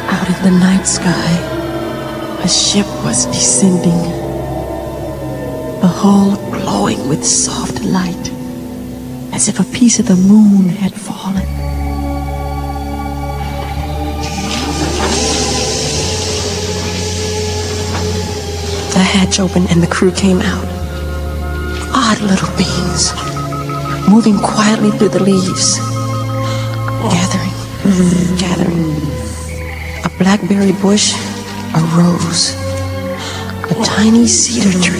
Out in the night sky, a ship was descending, the hull glowing with soft light, as if a piece of the moon had fallen. The hatch opened and the crew came out. Odd little beings, moving quietly through the leaves, gathering. A blackberry bush, a rose, a tiny cedar tree.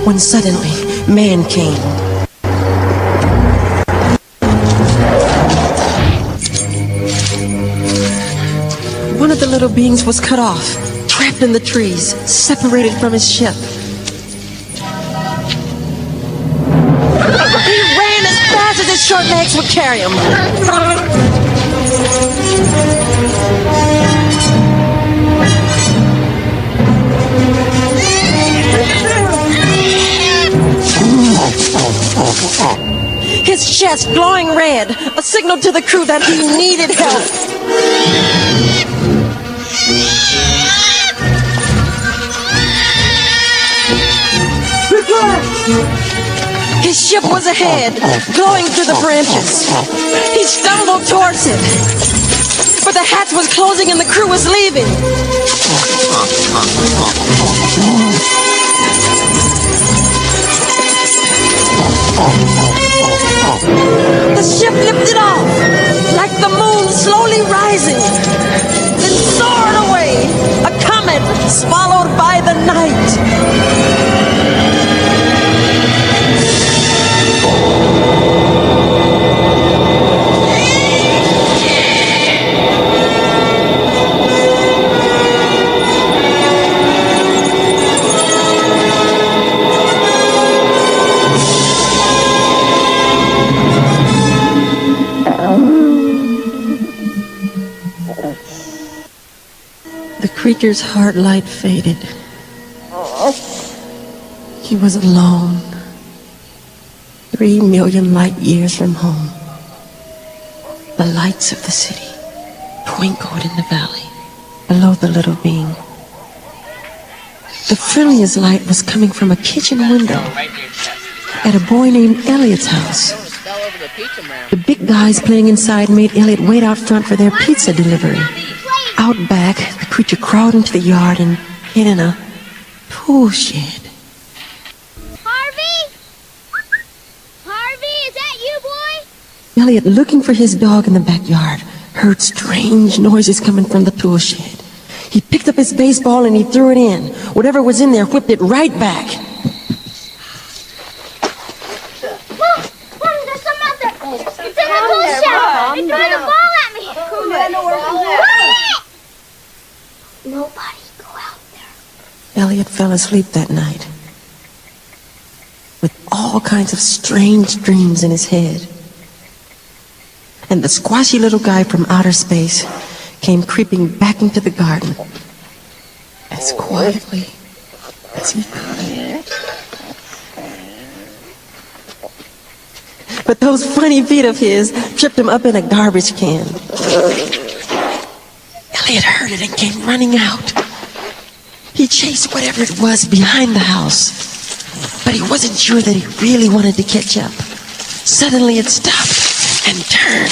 When suddenly, man came. little beings was cut off, trapped in the trees, separated from his ship. He ran as fast as his short legs would carry him. His chest glowing red, a signal to the crew that he needed help. His ship was ahead, glowing through the branches. He stumbled towards it, but the hatch was closing and the crew was leaving. The ship lifted off, like the moon slowly rising, then soared away, a comet swallowed by the night. The creature's heart light faded. He was alone, 3 million light years from home. The lights of the city twinkled in the valley below the little being. The friendliest light was coming from a kitchen window at a boy named Elliot's house. The big guys playing inside made Elliot wait out front for their pizza delivery. Out back, the creature crawled into the yard and hid in a tool shed. Harvey? Harvey, is that you, boy? Elliot, looking for his dog in the backyard, heard strange noises coming from the tool shed. He picked up his baseball and he threw it in. Whatever was in there whipped it right back. Mom, there's some out there. It's in the tool shed. It threw the ball at me. Nobody go out there. Elliot fell asleep that night with all kinds of strange dreams in his head. And the squashy little guy from outer space came creeping back into the garden as quietly as he could. But those funny feet of his tripped him up in a garbage can. Elliot heard it and came running out. He chased whatever it was behind the house, but he wasn't sure that he really wanted to catch up. Suddenly it stopped and turned.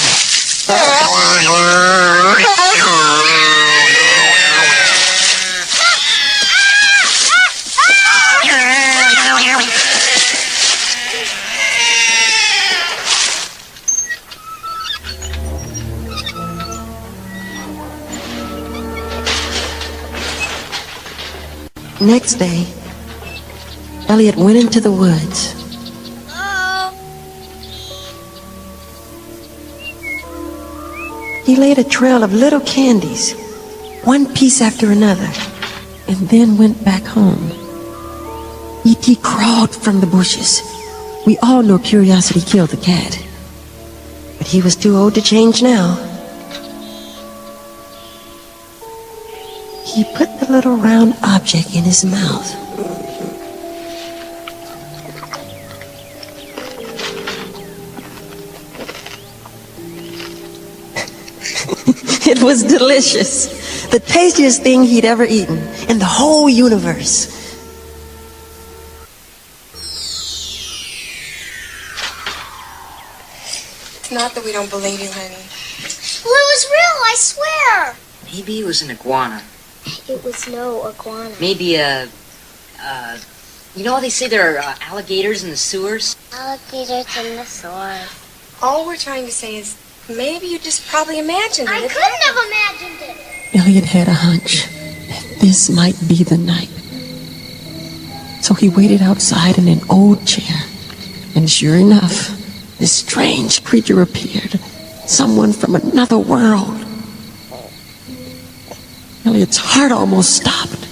Next day, Elliot went into the woods. He laid a trail of little candies, one piece after another, and then went back home. E.T. crawled from the bushes. We all know curiosity killed the cat, but he was too old to change now. He put the little round object in his mouth. It was delicious. The tastiest thing he'd ever eaten in the whole universe. It's not that we don't believe you, honey. Well, it was real, I swear. Maybe it was an iguana. It was no iguana. Maybe you know how they say there are alligators in the sewers? Alligators in the sewers. All we're trying to say is maybe you just probably imagined it. I couldn't have imagined it. Elliot had a hunch that this might be the night. So he waited outside in an old chair. And sure enough, this strange creature appeared. Someone from another world. Elliot's heart almost stopped.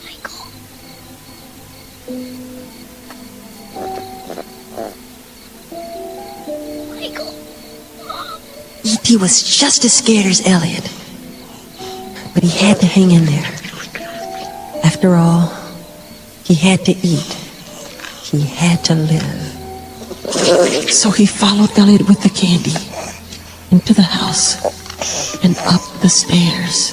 Michael. Michael. E.T. was just as scared as Elliot. But he had to hang in there. After all, he had to eat. He had to live. So he followed Elliot with the candy into the house and up the stairs.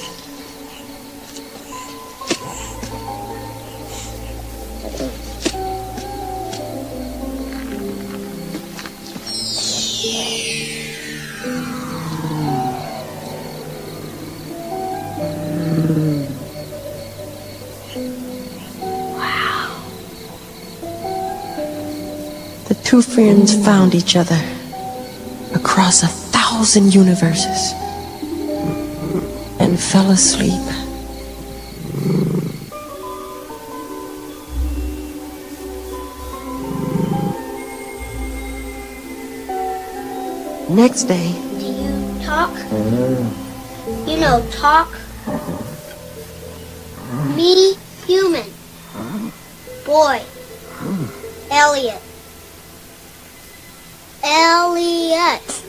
The two friends found each other across 1,000 universes and fell asleep. Next day, Do you talk? You know, talk. Me, human. Boy. Elliot. Elliot.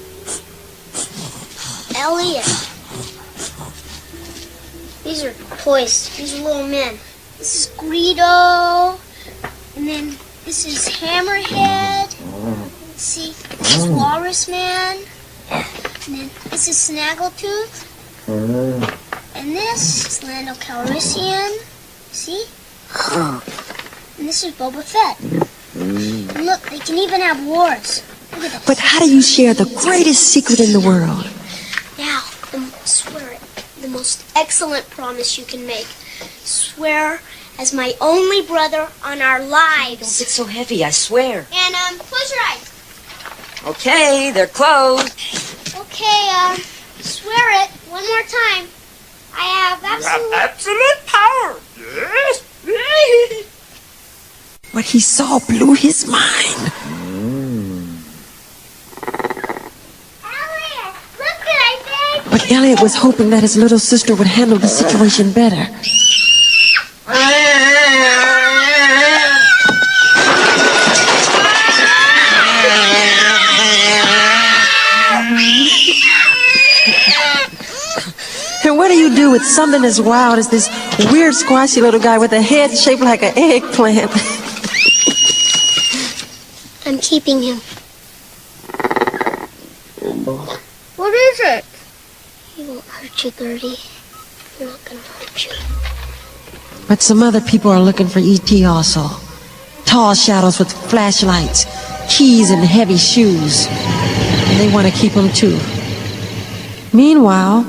Elliot. These are toys. These are little men. This is Greedo. And then this is Hammerhead. Let's see. This is Walrus Man. And then this is Snaggletooth. And this is Lando Calrissian. See? And this is Boba Fett. And look, they can even have wars. Look at this. but how do you share the greatest secret in the world? Now, swear it. The most excellent promise you can make. Swear as my only brother on our Don't lives. get so heavy, I swear. And, close your eyes. Okay, they're closed. Okay, swear it one more time. I have absolute... Absolute power. Yes. What he saw blew his mind. Elliot, look what I made. But Elliot was hoping that his little sister would handle the situation better. And what do you do with something as wild as this weird squashy little guy with a head shaped like an eggplant? I'm keeping him. What is it? He won't hurt you, Gertie. You're not gonna hurt you. But some other people are looking for E.T. also. Tall shadows with flashlights, keys and heavy shoes. And they want to keep him too. Meanwhile,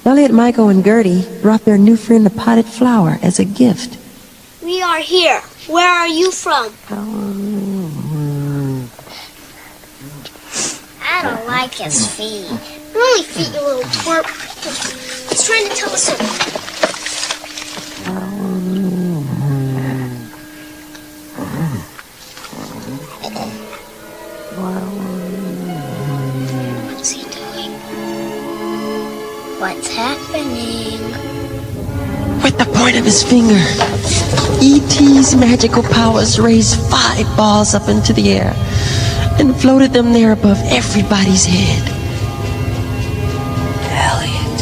Elliot, Michael, and Gertie brought their new friend a potted flower as a gift. We are here. Where are you from? I don't like his feet. They're only feet, you little twerp. He's trying to tell us something. What's he doing? What's happening? With the point of his finger, E.T.'s magical powers raised 5 balls up into the air and floated them there above everybody's head. Elliot.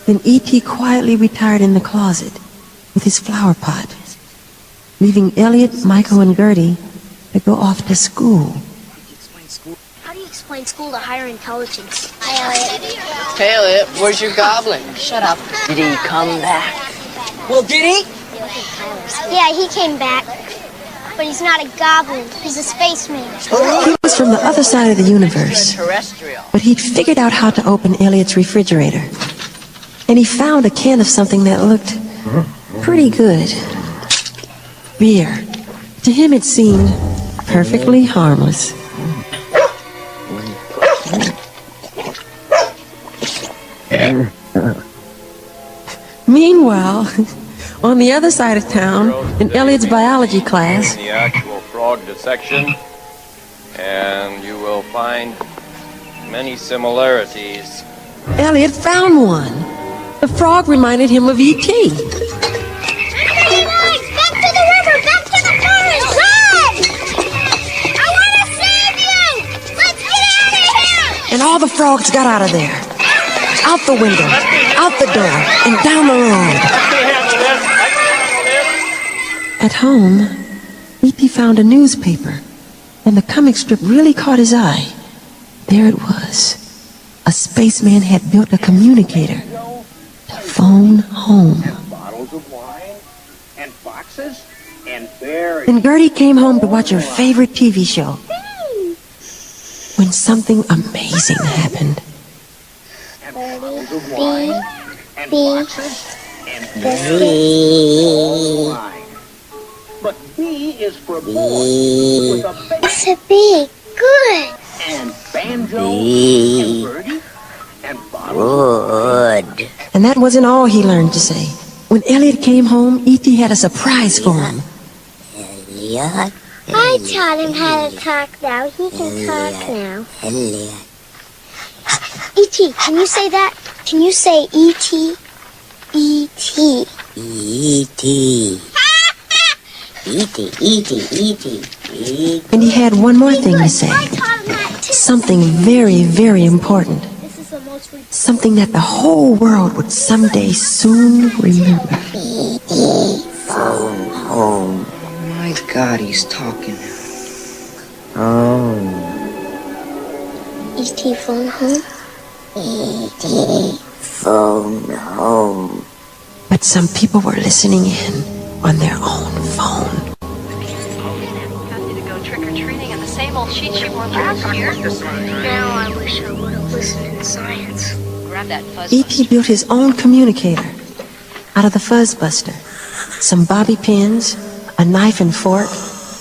Then E.T. quietly retired in the closet with his flower pot, leaving Elliot, Michael, and Gertie to go off to school. How do you explain school to higher intelligence? Hi, Elliot. Hey, Elliot, where's your goblin? Shut up. Did he come back? Well, did he? Yeah, he came back. But he's not a goblin. He's a spaceman. He was from the other side of the universe, Terrestrial. but he'd figured out how to open Elliot's refrigerator. And he found a can of something that looked pretty good. Beer. To him it seemed perfectly harmless. Meanwhile, on the other side of town, in Elliot's biology class, the actual frog dissection, and you will find many similarities. Elliot found one. The frog reminded him of E.T. Back to the river! Back to the forest! Run! I want to save you! Let's get out of here! And all the frogs got out of there. Out the window, out the door, and down the road. At home, E.T. found a newspaper, and the comic strip really caught his eye. There it was. A spaceman had built a communicator to phone home. Bottles of wine and boxes and berries. And Gertie came home to watch her favorite TV show. When something amazing happened. Bottles of wine and boxes and berries. But B is for boy with a big It's a bee. Good. and banjo and birdie and bottles. And that wasn't all he learned to say. When Elliot came home, E.T. had a surprise for him. I taught him how to talk now. He can talk now. E.T., can you say that? Can you say E.T.? E.T. E.T. E.T. E.T. E.T. And he had one more thing to say. I taught him that too. Something very, very important. This is the most Something that the whole world would someday soon remember. Phone home. Oh my God, he's talking. Home. E.T. phone home. E.T. Phone home. But some people were listening in on their own phone. Trick-or-treating in the same old sheet she wore last year. Now I wish I would have listened in science. Grab that fuzz. E.T. built his own communicator out of the Fuzzbuster, some bobby pins, a knife and fork,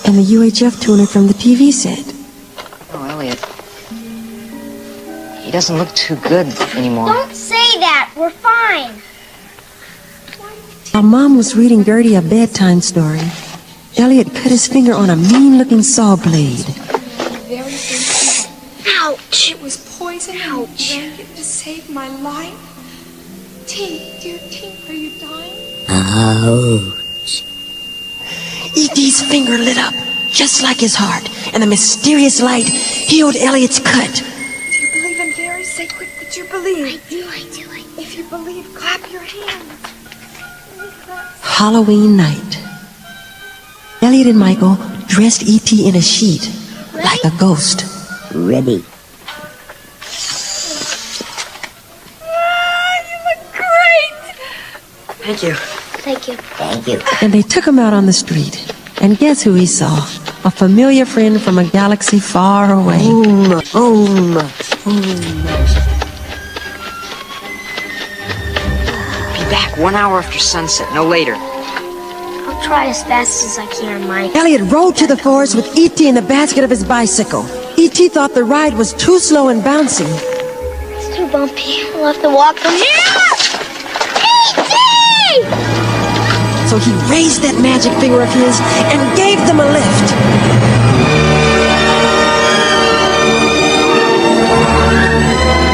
and the UHF tuner from the TV set. Oh, Elliot. He doesn't look too good anymore. Don't say that. We're fine. While Mom was reading Gertie a bedtime story, Elliot cut his finger on a mean-looking saw blade. Very thin. Ouch. It was poison. Ouch. You drank it to save my life. Tink, dear Tink, are you dying? Ouch. E.T.'s finger lit up, just like his heart, and a mysterious light healed Elliot's cut. Do you believe in fairies? Say quick that you believe. I do. If you believe, clap your hands. Halloween night. Elliot and Michael dressed E.T. in a sheet, like a ghost. Ready. You look great. Thank you. Thank you. Thank you. And they took him out on the street. And guess who he saw? A familiar friend from a galaxy far away. Home. Home. Be back 1 hour after sunset, no later. I'll try as fast as I can, Mike. Elliot rode to the forest with E.T. in the basket of his bicycle. E.T. thought the ride was too slow and bouncy. It's too bumpy. We'll have to walk from here. E.T. So he raised that magic finger of his and gave them a lift.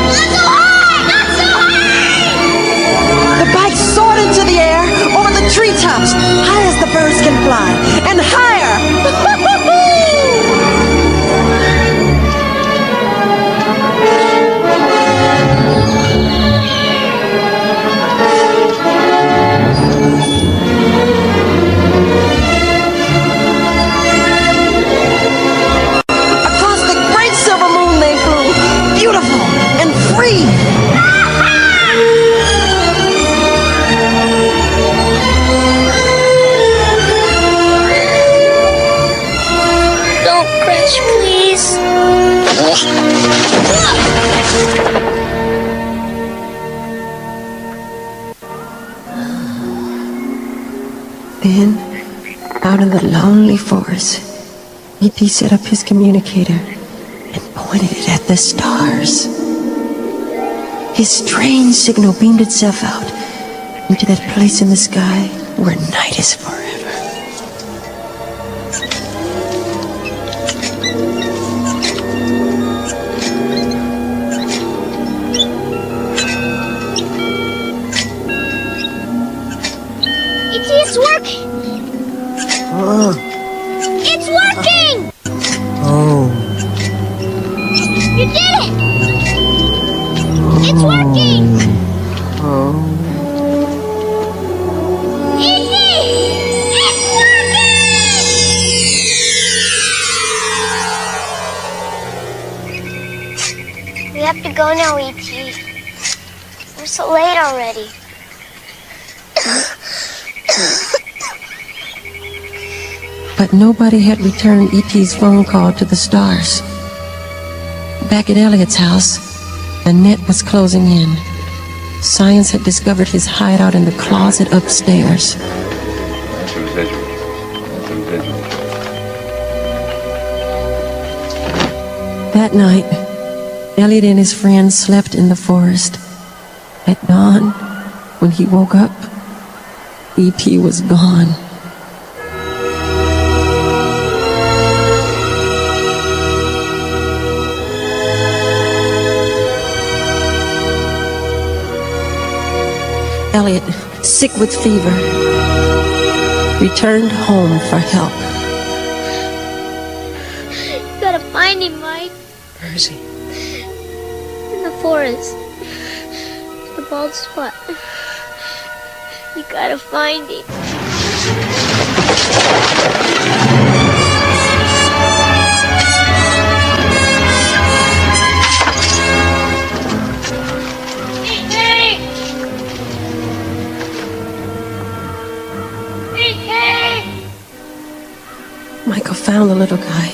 Not so high! Not so high! The bike soared into the air over the treetops, high as the birds can fly, and higher. Across the great silver moon they flew, beautiful and free. Don't crash, please. Then, out in the lonely forest, E.T. set up his communicator and pointed it at the stars. His strange signal beamed itself out, into that place in the sky where night is forever. It's working! Oh. It's working! Oh. You did it! It's working! Oh. E.T. It's working! We have to go now, E.T. We're so late already. But nobody had returned E.T.'s phone call to the stars. Back at Elliot's house, the net was closing in. Science had discovered his hideout in the closet upstairs. That night, Elliot and his friends slept in the forest. At dawn, when he woke up, E.T. was gone. Elliot, sick with fever, returned home for help. You gotta find him, Mike. Where is he? In the forest. The bald spot. You gotta find him. Michael found the little guy,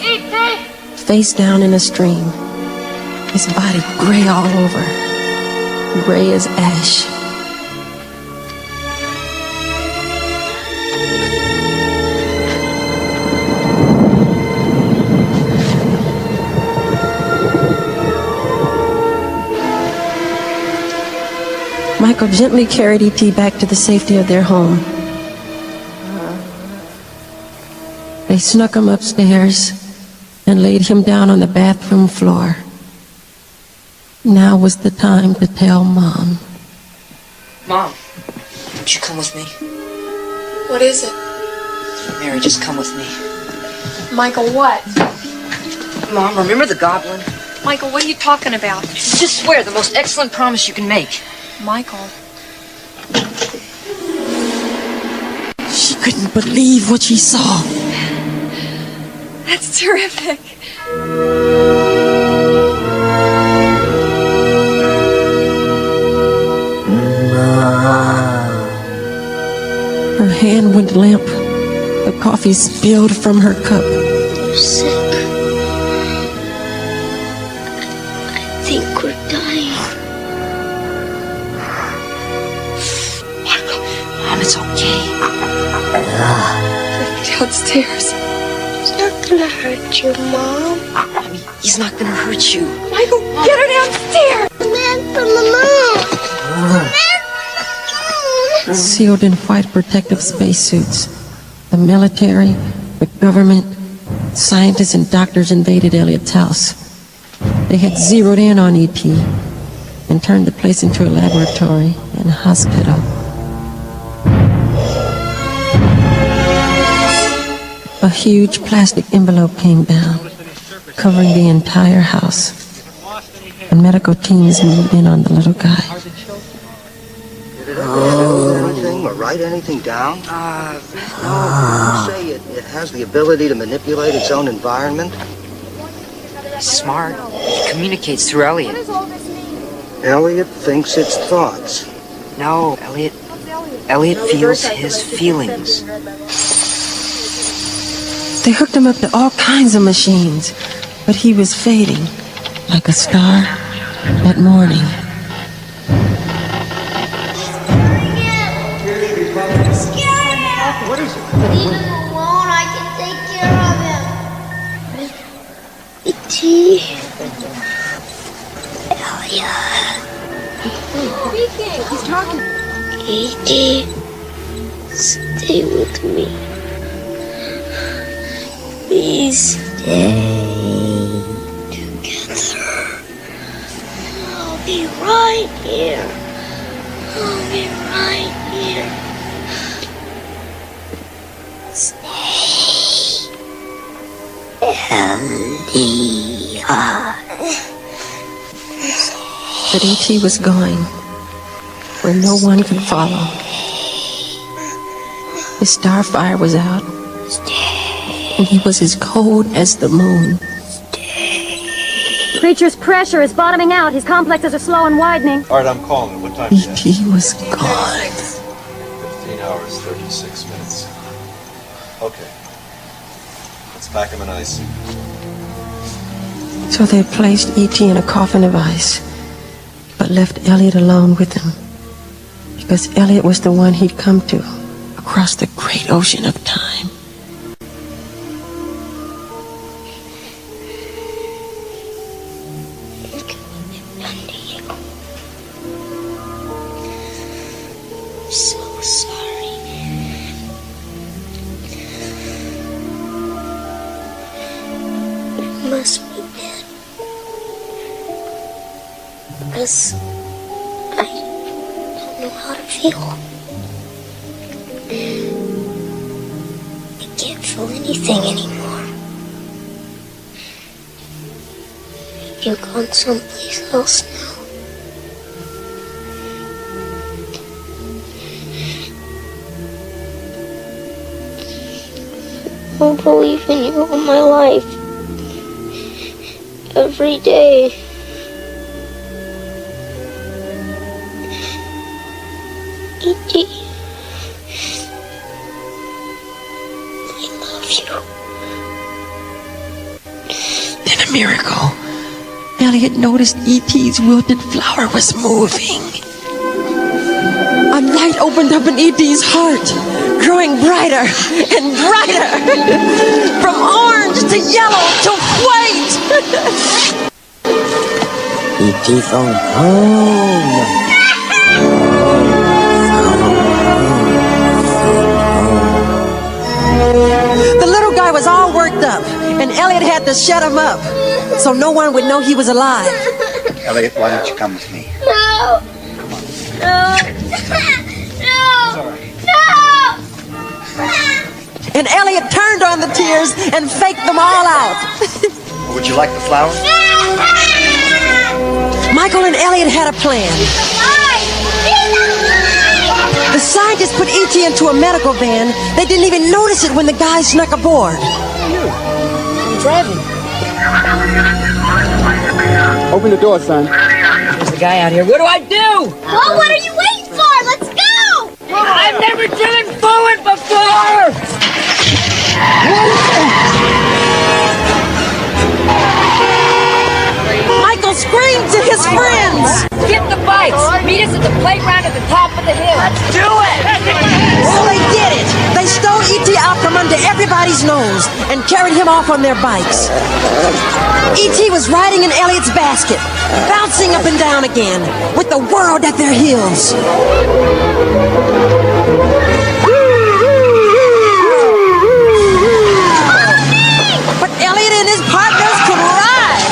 face down in a stream, his body gray all over, gray as ash. Michael gently carried E.T. back to the safety of their home. They snuck him upstairs and laid him down on the bathroom floor. Now was the time to tell Mom. Mom, won't you come with me? What is it? Mary, just come with me. Michael, what? Mom, remember the goblin? Michael, what are you talking about? Just swear the most excellent promise you can make. Michael. She couldn't believe what she saw. That's terrific. Her hand went limp. The coffee spilled from her cup. You're sick. I think we're dying. Mom, it's okay. Downstairs. He's not gonna hurt you, Mom. Mommy, he's not gonna hurt you. Michael, get her downstairs! The man from the moon! The man from the moon! Sealed in white protective spacesuits, the military, the government, scientists and doctors invaded Elliot's house. They had zeroed in on E.T. and turned the place into a laboratory and hospital. A huge plastic envelope came down, covering the entire house, and medical teams moved in on the little guy. Did it ever anything or write anything down? No. You say it has the ability to manipulate its own environment? He's smart. He communicates through Elliot. Elliot thinks it's thoughts. No, Elliot feels his feelings. They hooked him up to all kinds of machines, but he was fading like a star at morning. What is it? Leave him alone. I can take care of him. E.T. Elliot. Speaking. He's talking. E.T., stay with me. Please stay together. I'll be right here. I'll be right here. Stay. But E.T. was going where no one could follow. His starfire was out, and he was as cold as the moon. Creature's pressure is bottoming out. His complexes are slow and widening. All right, I'm calling it. What time is it? E.T. was gone. 15 hours, 36 minutes. Okay. Let's pack him in ice. So they placed E.T. in a coffin of ice, but left Elliot alone with him, because Elliot was the one he'd come to across the great ocean of time. I'm so sorry. It must be dead. Because I don't know how to feel. I can't feel anything anymore. You've gone someplace else now. I'll believe in you all my life. Every day. E.T. I love you. Then a miracle. Elliot noticed E.T.'s wilted flower was moving. A light opened up in E.T.'s heart, growing brighter and brighter, from orange to yellow to white. E.T. phone home. The little guy was all worked up, and Elliot had to shut him up, so no one would know he was alive. Elliot, why don't you come with me? No. No. No. No. And Elliot turned on the tears and faked them all out. Would you like the flowers? Michael and Elliot had a plan. The scientists put E.T. into a medical van. They didn't even notice it when the guy snuck aboard. I'm driving. Open the door, son. There's the guy out here. What do I do? Well, what are you waiting for? Let's go! I've never driven forward before! Michael screamed to his friends. Get the bikes. Meet us at the playground at the top of the hill. Let's do it! So they did it. They stole E.T. out from under everybody's nose and carried him off on their bikes. E.T. was riding in Elliot's basket, bouncing up and down again, with the world at their heels. But Elliot and his partners could ride.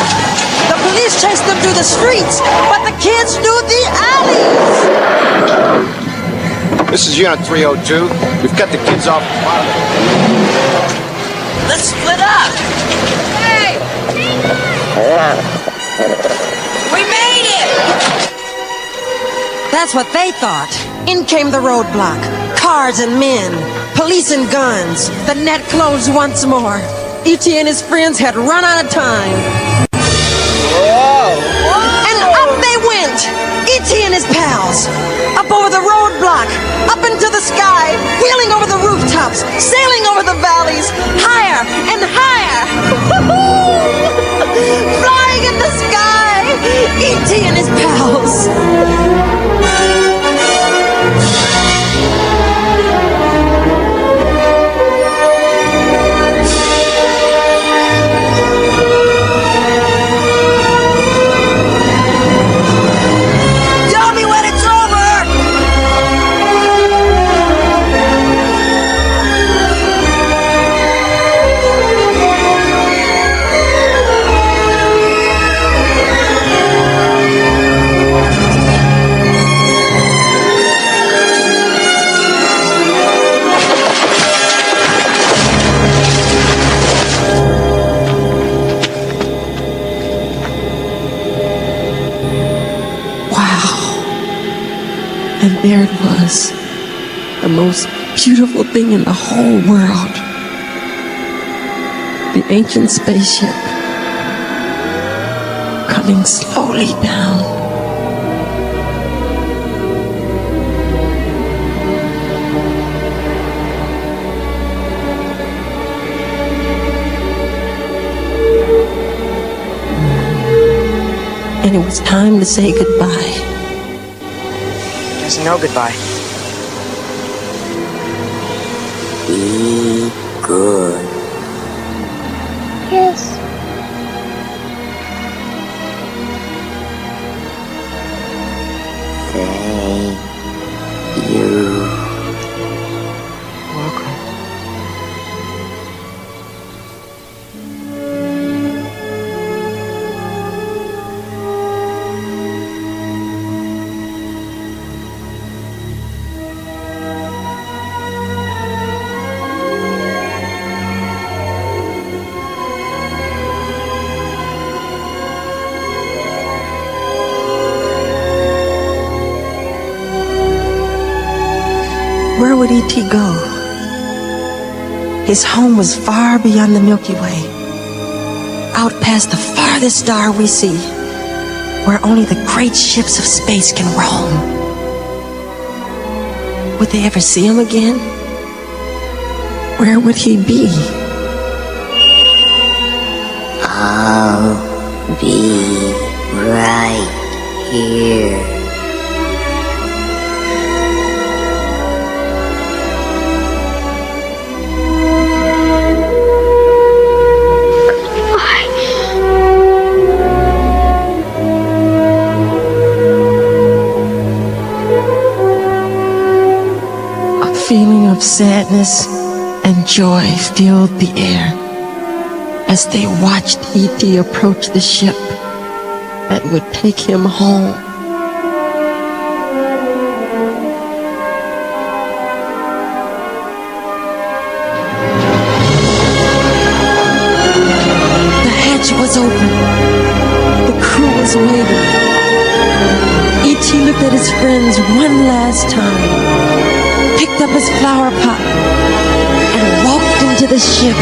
The police chased them through the streets, but the kids knew the alleys. This is Unit 302. We've cut the kids off the bottom. Let's split up. Hey! We made it! That's what they thought. In came the roadblock. Cars and men. Police and guns. The net closed once more. E.T. and his friends had run out of time. And up they went. E.T. and his pals. Up over the roadblock. Up into the sky. Wheeling over the rooftops. Sailing over the valleys. Higher and higher. Flying in the sky. E.T. and his pals. And there it was, the most beautiful thing in the whole world. The ancient spaceship coming slowly down. And it was time to say goodbye. There's no goodbye. Be good. Yes. Thank you. Welcome. Where would E.T. go? His home was far beyond the Milky Way, out past the farthest star we see, where only the great ships of space can roam. Would they ever see him again? Where would he be? I'll be right here. Feeling of sadness and joy filled the air as they watched E.T. approach the ship that would take him home. The hatch was open. The crew was waiting. E.T. looked at his friends one last time, picked up his flower pot, and walked into the ship.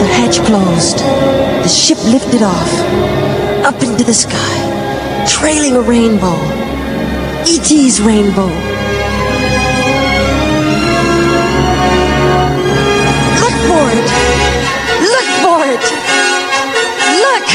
The hatch closed. The ship lifted off, up into the sky, trailing a rainbow. E.T.'s rainbow. Look for it! Look for it! Look!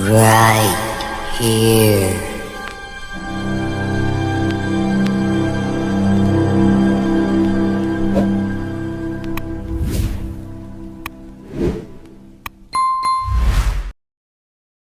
right here.